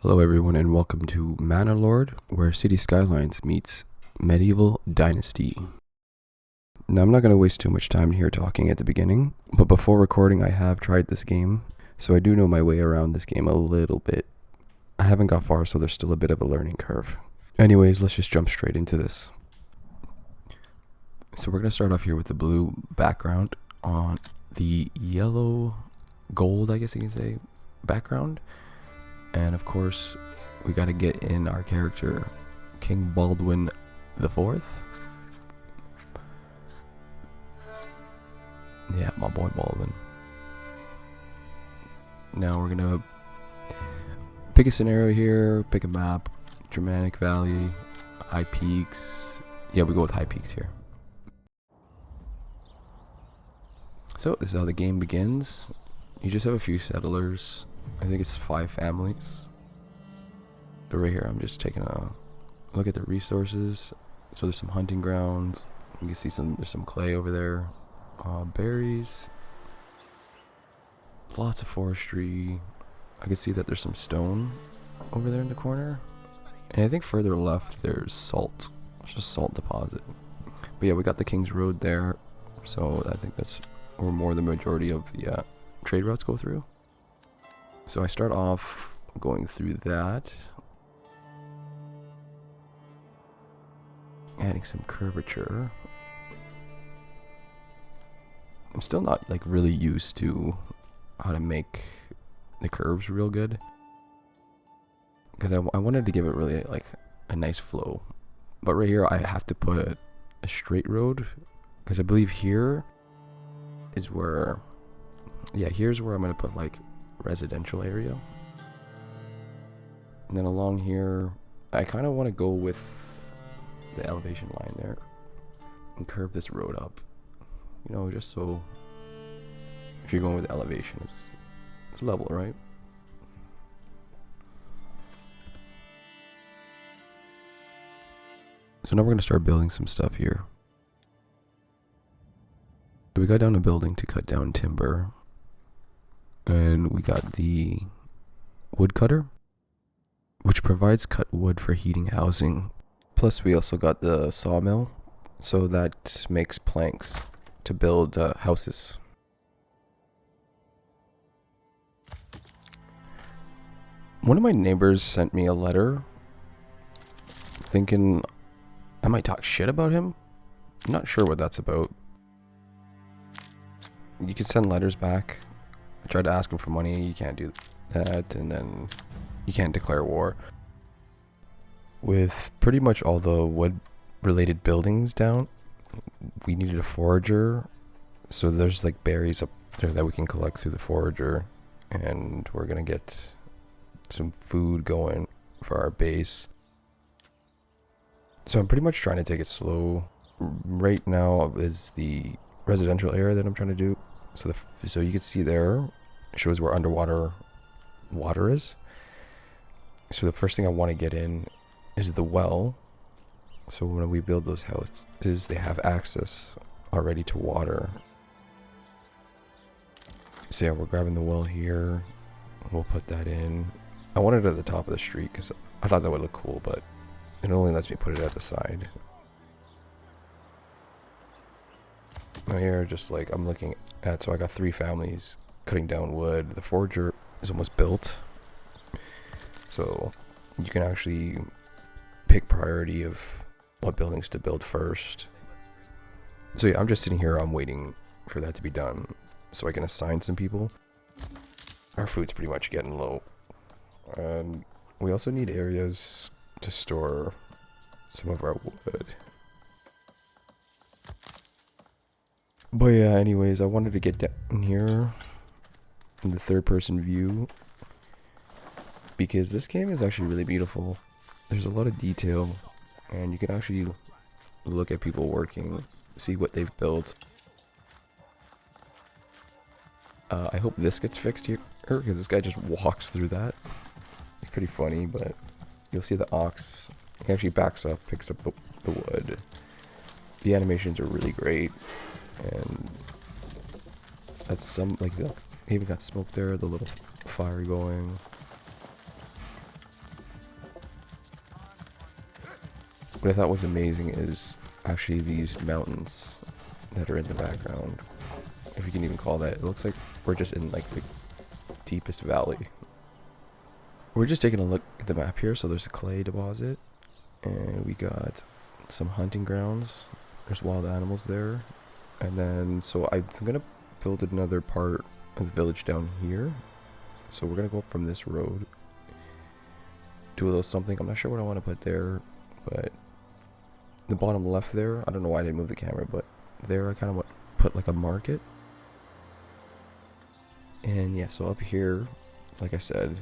Hello everyone and welcome to Manorlords, where City Skylines meets Medieval Dynasty. Now I'm not going to waste too much time here talking at the beginning, but before recording I have tried this game, so I do know my way around this game a little bit. I haven't got far, so there's still a bit of a learning curve. Anyways, let's just jump straight into this. So we're going to start off here with the blue background on the yellow gold, I guess you can say, background. And of course, we got to get in our character, King Baldwin the Fourth. Yeah, my boy Baldwin. Now we're gonna pick a scenario here, pick a map, Germanic Valley, High Peaks. Yeah, we go with High Peaks here. So this is how the game begins. You just have a few settlers. I think it's 5 families. But right here, I'm just taking a look at the resources. So there's some hunting grounds. You can see there's some clay over there. Berries. Lots of forestry. I can see that there's some stone over there in the corner. And I think further left, there's salt. It's just salt deposit. But yeah, we got the King's Road there. So I think that's where more the majority of the trade routes go through. So I start off going through that, adding some curvature. I'm still not like really used to how to make the curves real good, because I wanted to give it really like a nice flow. But right here I have to put a straight road, because I believe here is where, yeah, here's where I'm going to put like residential area. And then along here I kind of want to go with the elevation line there and curve this road up, you know, just so if you're going with elevation, it's level, right? So now we're going to start building some stuff here. So we got down a building to cut down timber, and we got the wood cutter, which provides cut wood for heating housing. Plus we also got the sawmill, so that makes planks to build houses. One of my neighbors sent me a letter thinking I might talk shit about him. I'm not sure what that's about. You can send letters back. I tried to ask him for money, you can't do that, and then you can't declare war. With pretty much all the wood related buildings down, we needed a forager, so there's like berries up there that we can collect through the forager, and we're gonna get some food going for our base. So I'm pretty much trying to take it slow. Right now is the residential area that I'm trying to do. So you can see there, it shows where underwater water is. So the first thing I want to get in is the well. So when we build those houses, they have access already to water. So yeah, we're grabbing the well here. We'll put that in. I want it at the top of the street because I thought that would look cool, but it only lets me put it at the side. Now here, just like I'm looking at, so I got 3 families cutting down wood. The forager is almost built, so you can actually pick priority of what buildings to build first. So yeah, I'm just sitting here, I'm waiting for that to be done so I can assign some people. Our food's pretty much getting low, and we also need areas to store some of our wood. But yeah, anyways, I wanted to get down here in the third person view because this game is actually really beautiful. There's a lot of detail, and you can actually look at people working, see what they've built. I hope this gets fixed here, because this guy just walks through that. It's pretty funny, but you'll see the ox. He actually backs up, picks up the wood. The animations are really great, and that's some, like, they even got smoke there, the little fire going. what I thought was amazing is actually these mountains that are in the background. If you can even call that. It looks like we're just in like the deepest valley. We're just taking a look at the map here. So there's a clay deposit. And we got some hunting grounds. There's wild animals there. And then, so I'm going to build another part of the village down here. So we're going to go up from this road. Do a little something. I'm not sure what I want to put there. But the bottom left there, I don't know why I didn't move the camera. But there I kind of want to put like a market. And yeah, so up here, like I said,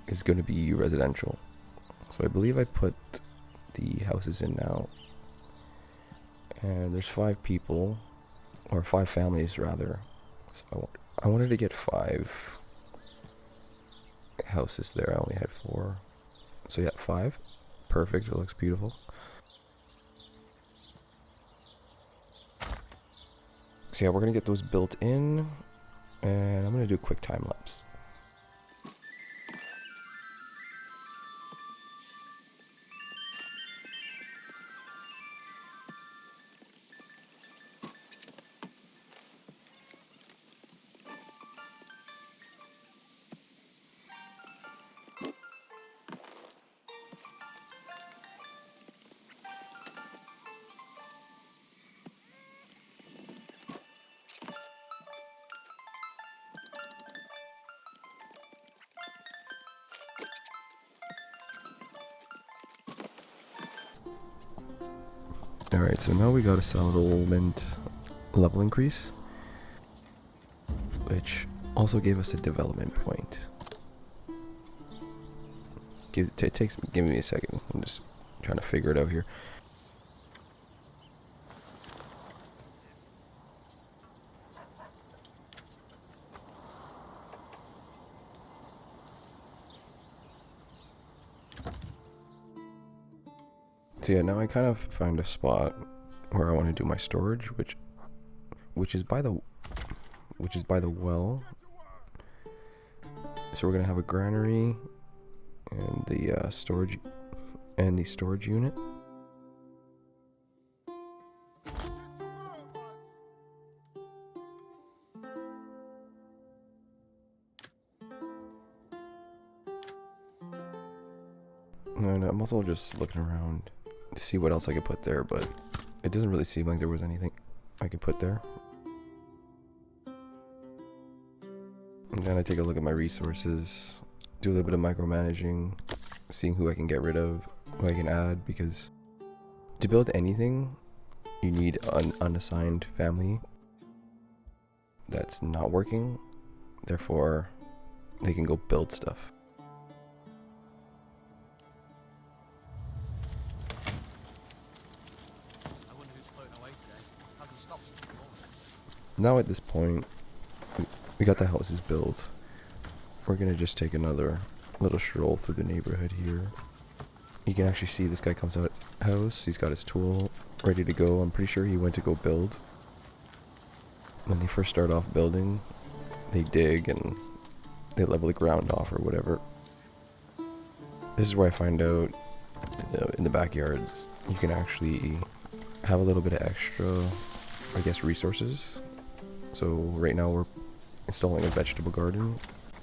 is going to be residential. So I believe I put the houses in now. And there's 5 people, or 5 families rather. So I wanted to get 5 houses there. I only had 4. So yeah, 5. Perfect. It looks beautiful. So yeah, we're going to get those built in. And I'm going to do a quick time lapse. Alright, so now we got a settlement level increase, which also gave us a development point. Give me a second. I'm just trying to figure it out here. So yeah, now I kind of found a spot where I want to do my storage, which is by the well. So we're gonna have a granary and the storage unit. And I'm also just looking around to see what else I could put there, but it doesn't really seem like there was anything I could put there. And then I take a look at my resources, do a little bit of micromanaging, seeing who I can get rid of, who I can add, because to build anything, you need an unassigned family that's not working, therefore they can go build stuff. Now at this point, we got the houses built. We're gonna just take another little stroll through the neighborhood here. You can actually see this guy comes out of his house. He's got his tool ready to go. I'm pretty sure he went to go build. When they first start off building, they dig and they level the ground off or whatever. This is where I find out in the backyards you can actually have a little bit of extra, I guess, resources. So right now we're installing a vegetable garden,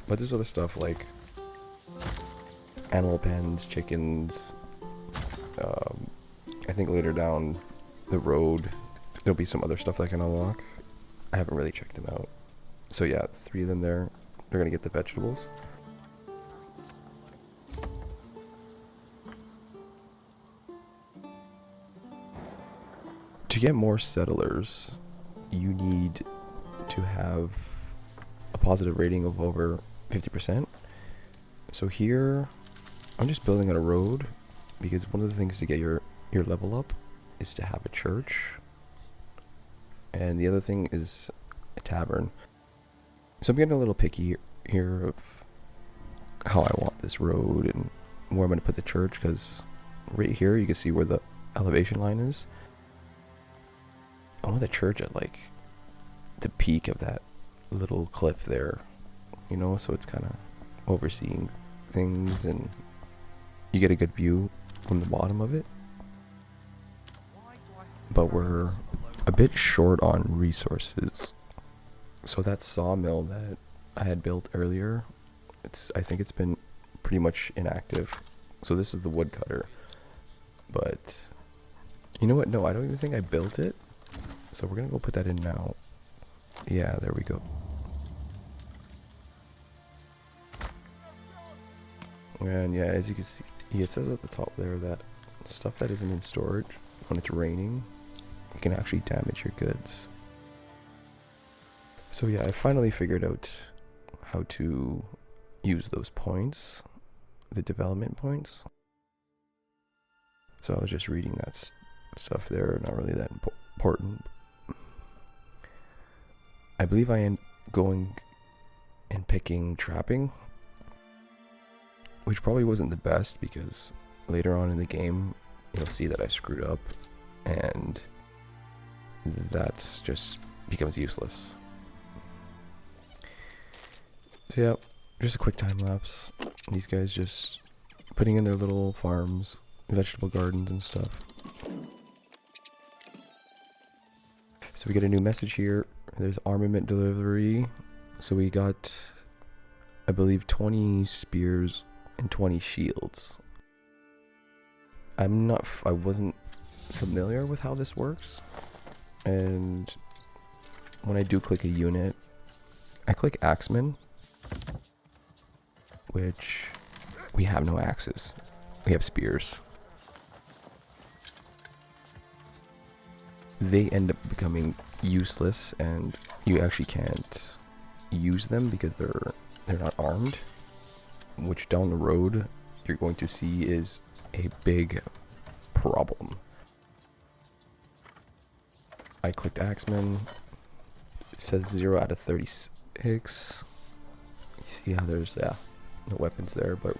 but there's other stuff like animal pens, chickens. I think later down the road there'll be some other stuff that I can unlock. I haven't really checked them out. So yeah, 3 of them there. They're gonna get the vegetables. To get more settlers, you need to have a positive rating of over 50%. So here, I'm just building on a road because one of the things to get your level up is to have a church. And the other thing is a tavern. So I'm getting a little picky here of how I want this road and where I'm going to put the church, because right here you can see where the elevation line is. I want the church at like the peak of that little cliff there, you know, so it's kind of overseeing things and you get a good view from the bottom of it. but we're a bit short on resources. So that sawmill that I had built earlier, I think it's been pretty much inactive. So this is the woodcutter. But you know what? No, I don't even think I built it. So we're gonna go put that in now. Yeah, there we go. And yeah, as you can see, it says at the top there that stuff that isn't in storage, when it's raining, it can actually damage your goods. So yeah, I finally figured out how to use those points, the development points. So I was just reading that stuff there, not really that important. I believe I am going and picking trapping, which probably wasn't the best because later on in the game you'll see that I screwed up and that's just becomes useless. So yeah, just a quick time lapse. These guys just putting in their little farms, vegetable gardens and stuff. So we get a new message here. There's armament delivery. So we got, I believe, 20 spears and 20 shields. I wasn't familiar with how this works. And when I do click a unit, I click Axeman, which we have no axes. We have spears. They end up becoming useless and you actually can't use them because they're not armed, which down the road you're going to see is a big problem. I clicked Axeman. It says 0 out of 36. You see how there's no weapons there, but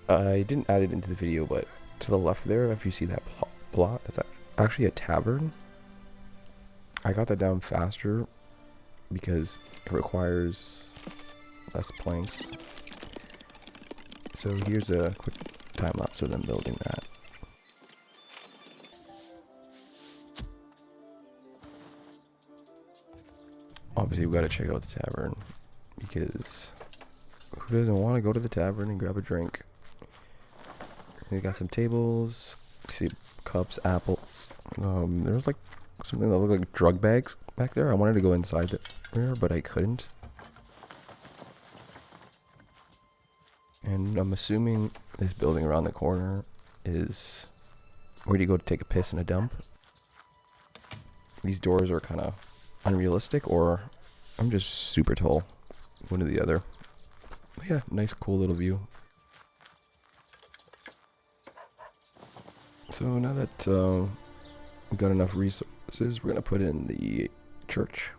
I didn't add it into the video, but to the left there, if you see that plot, that's actually a tavern. I got that down faster because it requires less planks. So here's a quick time lapse of them building that. Obviously we gotta check out the tavern because who doesn't want to go to the tavern and grab a drink? We got some tables. You see cups, apples. There's like something that looked like drug bags back there. I wanted to go inside there, but I couldn't. And I'm assuming this building around the corner is where you go to take a piss and a dump. These doors are kind of unrealistic, or I'm just super tall. One or the other. But yeah, nice cool little view. So now that we got enough resources, we're gonna put in the church.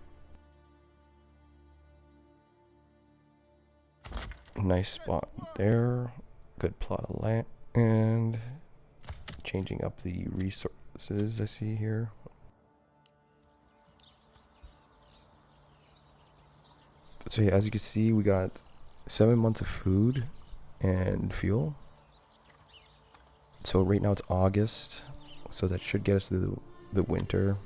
Nice spot there. Good plot of land. And changing up the resources I see here. So yeah, as you can see, we got 7 months of food and fuel. So right now it's August, so that should get us through the winter.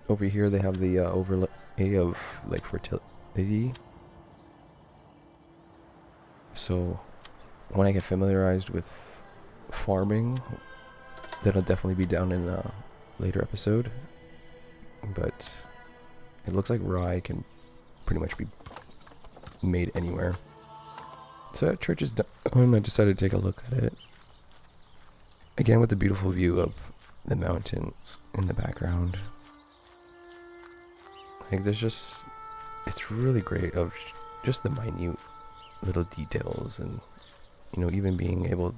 Over here they have the overlay of like fertility. So when I get familiarized with farming, that'll definitely be down in a later episode. But it looks like rye can pretty much be made anywhere. So that church is done. I decided to take a look at it. Again with the beautiful view of the mountains in the background. Like it's really great of just the minute little details, and you know, even being able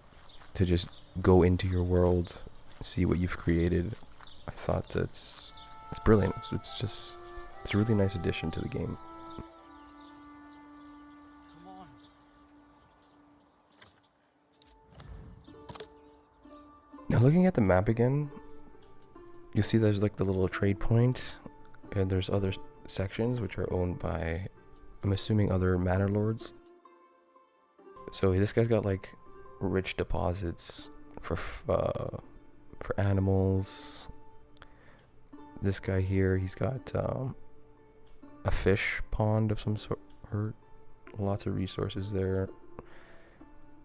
to just go into your world, see what you've created. I thought it's brilliant. It's a really nice addition to the game. Now looking at the map again, you'll see there's like the little trade point, and there's other sections which are owned by, I'm assuming, other Manorlords. So this guy's got like rich deposits for for animals. This guy here, he's got a fish pond of some sort. Lots of resources there.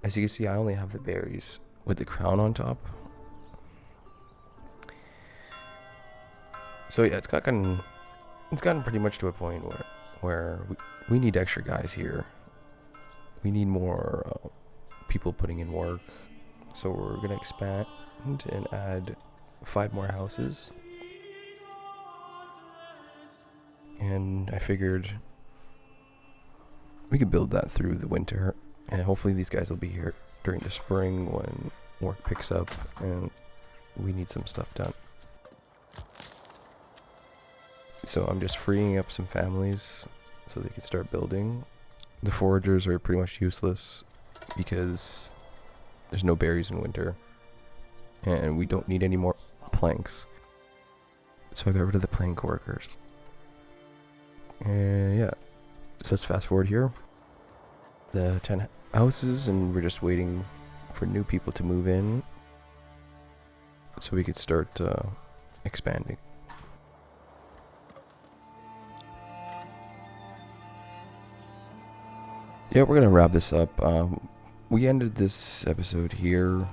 As you can see, I only have the berries with the crown on top. So yeah, it's gotten pretty much to a point where we need extra guys here. We need more people putting in work. So we're gonna expand and add 5 more houses. And I figured we could build that through the winter, and hopefully these guys will be here during the spring when work picks up and we need some stuff done. So I'm just freeing up some families so they can start building. The foragers are pretty much useless because there's no berries in winter, and we don't need any more planks. So I got rid of the plank workers. And yeah, so let's fast forward here. The 10 houses, and we're just waiting for new people to move in so we could start expanding. Yeah, we're gonna wrap this up. We ended this episode here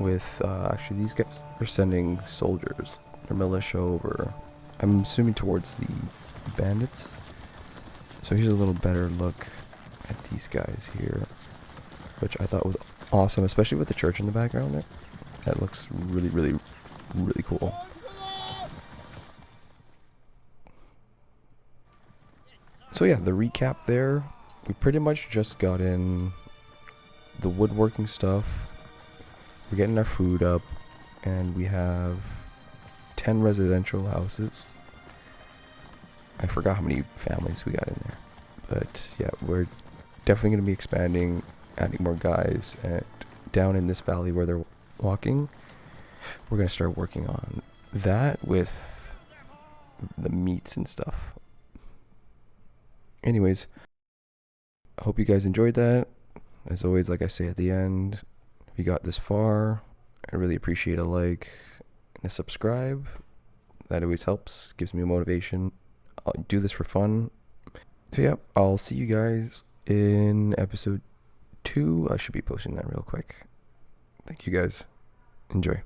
with actually these guys are sending soldiers, their militia over. I'm assuming towards the bandits. So here's a little better look at these guys here, which I thought was awesome, especially with the church in the background there. That looks really, really, really cool. So yeah, the recap there. We pretty much just got in the woodworking stuff. We're getting our food up, and we have 10 residential houses. I forgot how many families we got in there. But yeah, we're definitely going to be expanding, adding more guys. And down in this valley where they're walking, we're going to start working on that with the meats and stuff. Anyways, I hope you guys enjoyed that. As always, like I say at the end, if you got this far, I really appreciate a like and a subscribe. That always helps, gives me motivation. I'll do this for fun. So yeah, I'll see you guys in episode 2. I should be posting that real quick. Thank you guys. Enjoy.